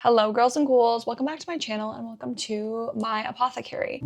Hello girls and ghouls, welcome back to my channel and welcome to My Apothecary.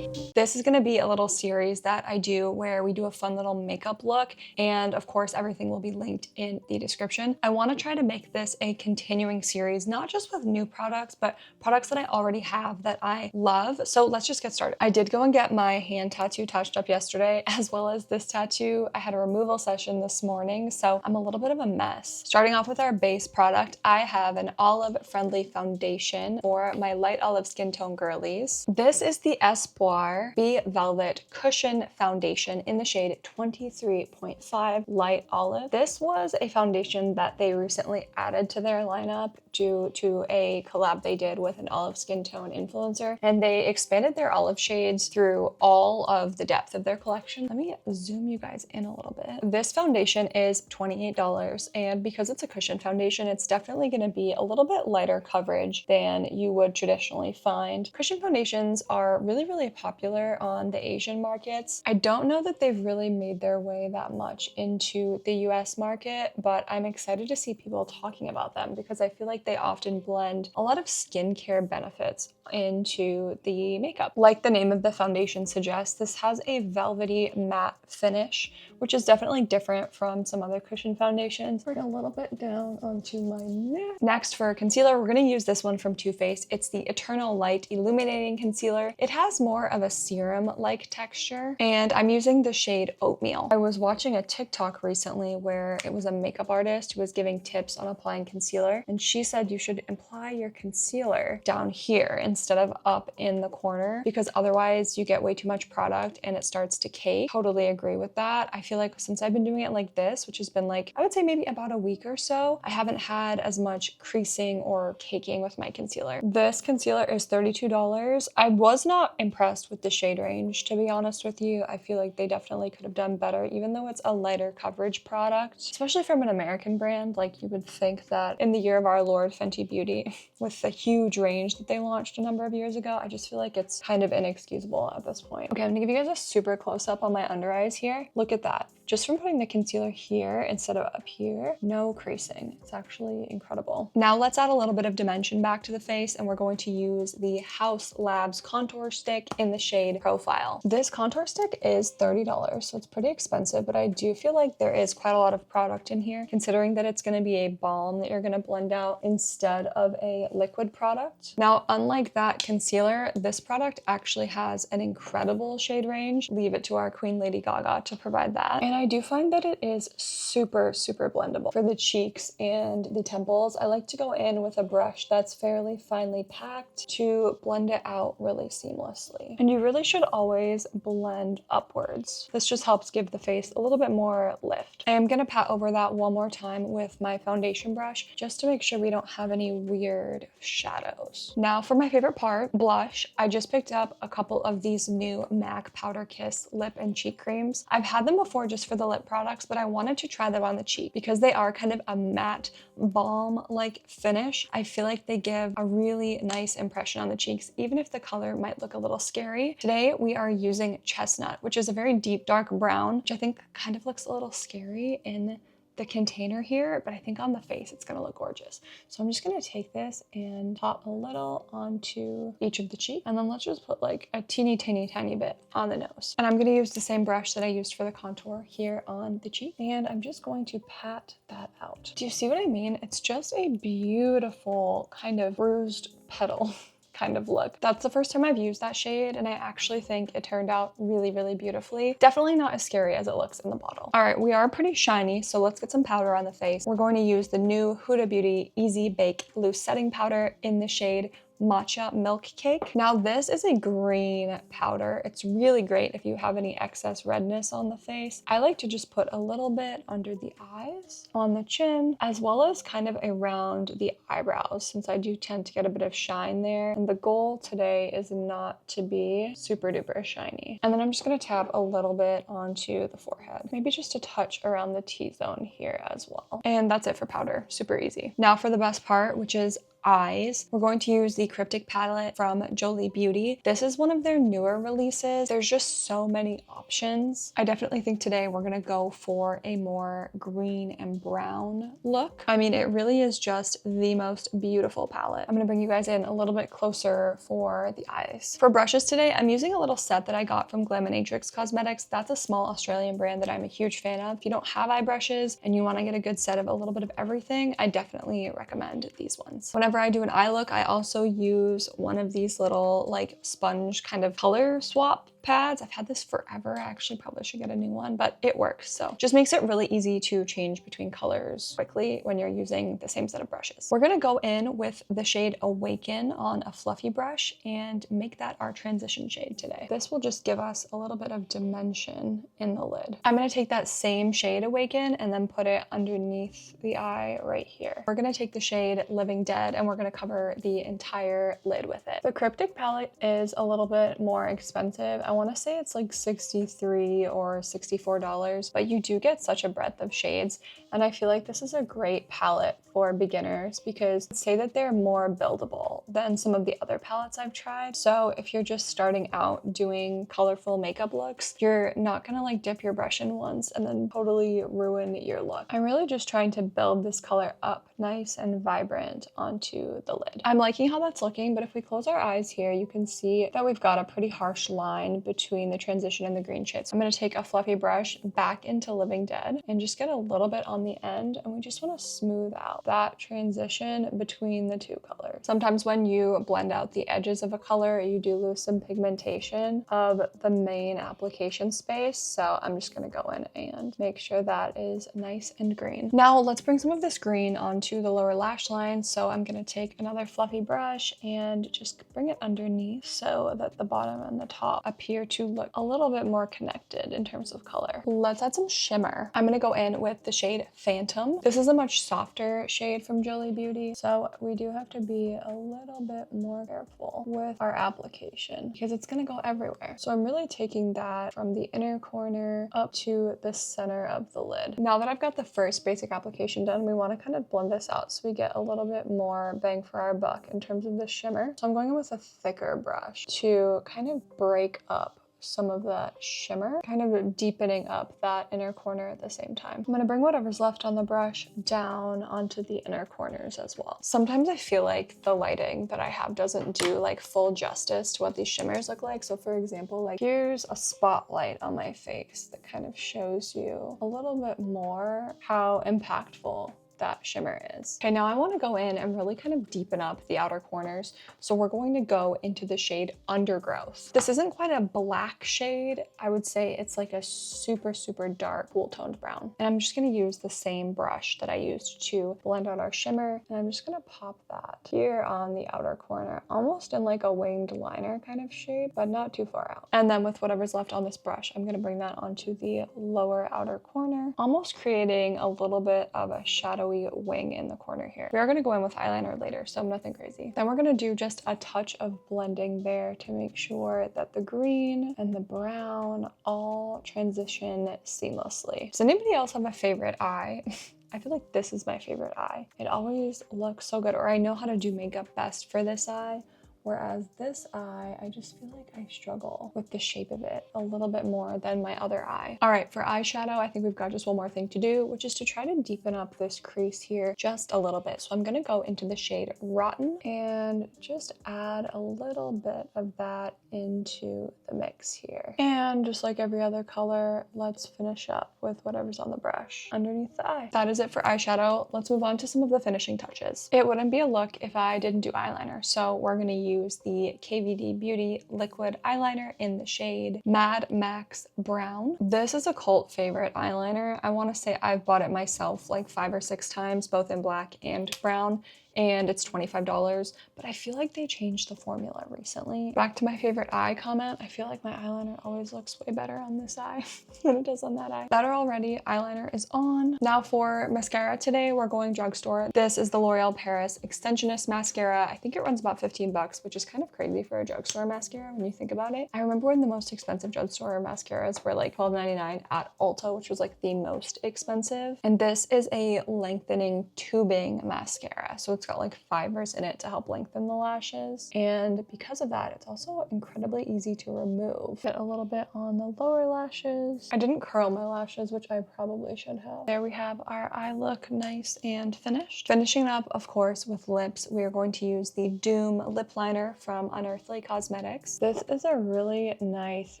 This is going to be a little series that I do where we do a fun little makeup look, and of course everything will be linked in the description. I want to try to make this a continuing series, not just with new products, but products that I already have that I love. So let's just get started. I did go and get my hand tattoo touched up yesterday, as well as this tattoo. I had a removal session this morning, so I'm a little bit of a mess. Starting off with our base product, I have an olive-friendly foundation for my light olive skin tone girlies. This is the Espoir Be Velvet Cushion Foundation in the shade 23.5 Light Olive. This was a foundation that they recently added to their lineup due to a collab they did with an olive skin tone influencer, and they expanded their olive shades through all of the depth of their collection. Let me zoom you guys in a little bit. This foundation is $28, and because it's a cushion foundation, it's definitely going to be a little bit lighter coverage than you would traditionally find. Cushion foundations are really popular on the Asian markets. I don't know that they've really made their way that much into the US market, but I'm excited to see people talking about them because I feel like they often blend a lot of skincare benefits into the makeup. Like the name of the foundation suggests, this has a velvety matte finish, which is definitely different from some other cushion foundations. Bring a little bit down onto my neck. Next, for concealer, we're going to use this one from Too Faced. It's the Eternal Light Illuminating Concealer. It has more of a serum-like texture, and I'm using the shade Oatmeal. I was watching a TikTok recently where it was a makeup artist who was giving tips on applying concealer, and she said you should apply your concealer down here instead of up in the corner, because otherwise you get way too much product and it starts to cake. Totally agree with that. I feel like since I've been doing it like this, which has been like, I would say maybe about a week or so, I haven't had as much creasing or caking with my concealer. This concealer is $32. I was not impressed with the shade range, to be honest with you. I feel like they definitely could have done better, even though it's a lighter coverage product, especially from an American brand. Like, you would think that in the year of our Lord, Fenty Beauty, with the huge range that they launched a number of years ago, I just feel like it's kind of inexcusable at this point. Okay, I'm gonna give you guys a super close up on my under eyes here. Look at that. Just from putting the concealer here instead of up here, no creasing. It's actually incredible. Now let's add a little bit of dimension back to the face, and we're going to use the Haus Labs contour stick in the shade Profile. This contour stick is $30, so it's pretty expensive, but I do feel like there is quite a lot of product in here, considering that it's going to be a balm that you're going to blend out instead of a liquid product. Now, unlike that concealer, this product actually has an incredible shade range. Leave it to our Queen Lady Gaga to provide that. And I do find that it is super blendable. For the cheeks and the temples, I like to go in with a brush that's fairly finely packed to blend it out really seamlessly. And you really should always blend upwards. This just helps give the face a little bit more lift. I am gonna pat over that one more time with my foundation brush just to make sure we don't have any weird shadows. Now for my favorite part, blush. I just picked up a couple of these new MAC Powder Kiss lip and cheek creams. I've had them before just for the lip products, but I wanted to try them on the cheek because they are kind of a matte balm-like finish. I feel like they give a really nice impression on the cheeks, even if the color might look a little scary. Today we are using Chestnut, which is a very deep dark brown, which I think kind of looks a little scary in the container here, but I think on the face it's gonna look gorgeous. So I'm just gonna take this and pop a little onto each of the cheeks, and then let's just put like a teeny tiny bit on the nose. And I'm gonna use the same brush that I used for the contour here on the cheek, and I'm just going to pat that out. Do you see what I mean? It's just a beautiful kind of bruised petal kind of look. That's the first time I've used that shade, and I actually think it turned out really beautifully. Definitely not as scary as it looks in the bottle. All right, we are pretty shiny, so let's get some powder on the face. We're going to use the new Huda Beauty Easy Bake Loose Setting Powder in the shade Matcha Milk Cake. Now this is a green powder. It's really great if you have any excess redness on the face. I like to just put a little bit under the eyes, on the chin, as well as kind of around the eyebrows, since I do tend to get a bit of shine there. And the goal today is not to be super duper shiny. And then I'm just gonna tap a little bit onto the forehead, maybe just a touch around the T-zone here as well. And that's it for powder, super easy. Now for the best part, which is eyes, we're going to use the Cryptic palette from Jolie Beauty. This is one of their newer releases. There's just so many options. I definitely think today we're gonna go for a more green and brown look. I mean, it really is just the most beautiful palette. I'm gonna bring you guys in a little bit closer for the eyes. For brushes today, I'm using a little set that I got from Glaminatrix Cosmetics. That's a small Australian brand that I'm a huge fan of. If you don't have eye brushes and you wanna get a good set of a little bit of everything, I definitely recommend these ones. Whenever I do an eye look, I also use one of these little like sponge kind of color swap pads. I've had this forever. I actually probably should get a new one, but it works. So just makes it really easy to change between colors quickly when you're using the same set of brushes. We're gonna go in with the shade Awaken on a fluffy brush and make that our transition shade today. This will just give us a little bit of dimension in the lid. I'm gonna take that same shade Awaken and then put it underneath the eye right here. We're gonna take the shade Living Dead and we're gonna cover the entire lid with it. The Cryptic palette is a little bit more expensive. I want to say it's like $63 or $64, but you do get such a breadth of shades. And I feel like this is a great palette for beginners because I'd say that they're more buildable than some of the other palettes I've tried. So if you're just starting out doing colorful makeup looks, you're not gonna like dip your brush in once and then totally ruin your look. I'm really just trying to build this color up nice and vibrant onto the lid. I'm liking how that's looking, but if we close our eyes here, you can see that we've got a pretty harsh line between the transition and the green shade. So I'm gonna take a fluffy brush back into Living Dead and just get a little bit on the end, and we just wanna smooth out that transition between the two colors. Sometimes when you blend out the edges of a color, you do lose some pigmentation of the main application space. So I'm just gonna go in and make sure that is nice and green. Now let's bring some of this green onto the lower lash line. So I'm gonna take another fluffy brush and just bring it underneath so that the bottom and the top appear to look a little bit more connected in terms of color. Let's add some shimmer. I'm gonna go in with the shade Phantom. This is a much softer shade from Jolie Beauty, so we do have to be a little bit more careful with our application because it's gonna go everywhere. So I'm really taking that from the inner corner up to the center of the lid. Now that I've got the first basic application done, we wanna kind of blend this out so we get a little bit more bang for our buck in terms of the shimmer. So I'm going in with a thicker brush to kind of break up some of that shimmer, kind of deepening up that inner corner at the same time. I'm gonna bring whatever's left on the brush down onto the inner corners as well. Sometimes I feel like the lighting that I have doesn't do like full justice to what these shimmers look like. So for example, like here's a spotlight on my face that kind of shows you a little bit more how impactful that shimmer is. Okay, now I want to go in and really kind of deepen up the outer corners. So we're going to go into the shade Undergrowth. This isn't quite a black shade. I would say it's like a super, super dark cool toned brown. And I'm just going to use the same brush that I used to blend out our shimmer. And I'm just going to pop that here on the outer corner, almost in like a winged liner kind of shape, but not too far out. And then with whatever's left on this brush, I'm going to bring that onto the lower outer corner, almost creating a little bit of a shadowy wing in the corner here. We are going to go in with eyeliner later, so nothing crazy. Then we're going to do just a touch of blending there to make sure that the green and the brown all transition seamlessly. Does anybody else have a favorite eye? I feel like this is my favorite eye. It always looks so good, or I know how to do makeup best for this eye. Whereas this eye, I just feel like I struggle with the shape of it a little bit more than my other eye. All right, for eyeshadow, I think we've got just one more thing to do, which is to try to deepen up this crease here just a little bit. So I'm gonna go into the shade Rotten and just add a little bit of that into the mix here. And just like every other color, let's finish up with whatever's on the brush underneath the eye. That is it for eyeshadow. Let's move on to some of the finishing touches. It wouldn't be a look if I didn't do eyeliner. So we're gonna use the KVD Beauty liquid eyeliner in the shade Mad Max Brown. This is a cult favorite eyeliner. I want to say I've bought it myself like 5 or 6 times, both in black and brown. And it's $25, but I feel like they changed the formula recently. Back to my favorite eye comment, I feel like my eyeliner always looks way better on this eye than it does on that eye. Better already, eyeliner is on. Now for mascara today, we're going drugstore. This is the L'Oreal Paris Extensionist Mascara. I think it runs about 15 bucks, which is kind of crazy for a drugstore mascara when you think about it. I remember when the most expensive drugstore mascaras were like $12.99 at Ulta, which was like the most expensive. And this is a lengthening tubing mascara. So it's It's got like fibers in it to help lengthen the lashes. And because of that, it's also incredibly easy to remove. Get a little bit on the lower lashes. I didn't curl my lashes, which I probably should have. There we have our eye look nice and finished. Finishing up, of course, with lips, we are going to use the Doom lip liner from Unearthly Cosmetics. This is a really nice,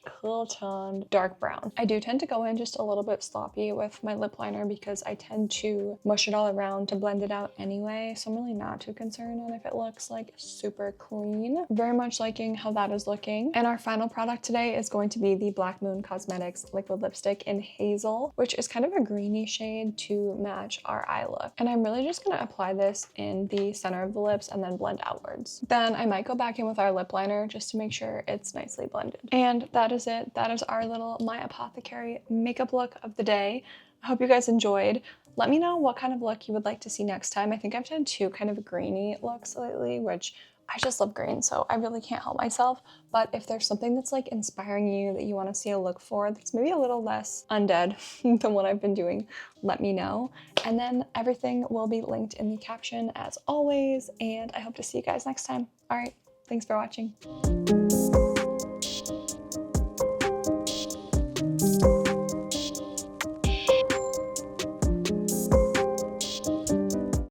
cool toned dark brown. I do tend to go in just a little bit sloppy with my lip liner because I tend to mush it all around to blend it out anyway, so I'm really not too concerned on if it looks like super clean. Very much liking how that is looking. And our final product today is going to be the Blackmoon Cosmetics liquid lipstick in Hazel, which is kind of a greeny shade to match our eye look. And I'm really just gonna apply this in the center of the lips and then blend outwards. Then I might go back in with our lip liner just to make sure it's nicely blended. And that is it. That is our little My Apothecary makeup look of the day. I hope you guys enjoyed. Let me know what kind of look you would like to see next time. I think I've done 2 kind of greeny looks lately, which I just love green, so I really can't help myself. But if there's something that's like inspiring you that you want to see a look for that's maybe a little less undead than what I've been doing, let me know. And then everything will be linked in the caption as always, and I hope to see you guys next time. All right, thanks for watching.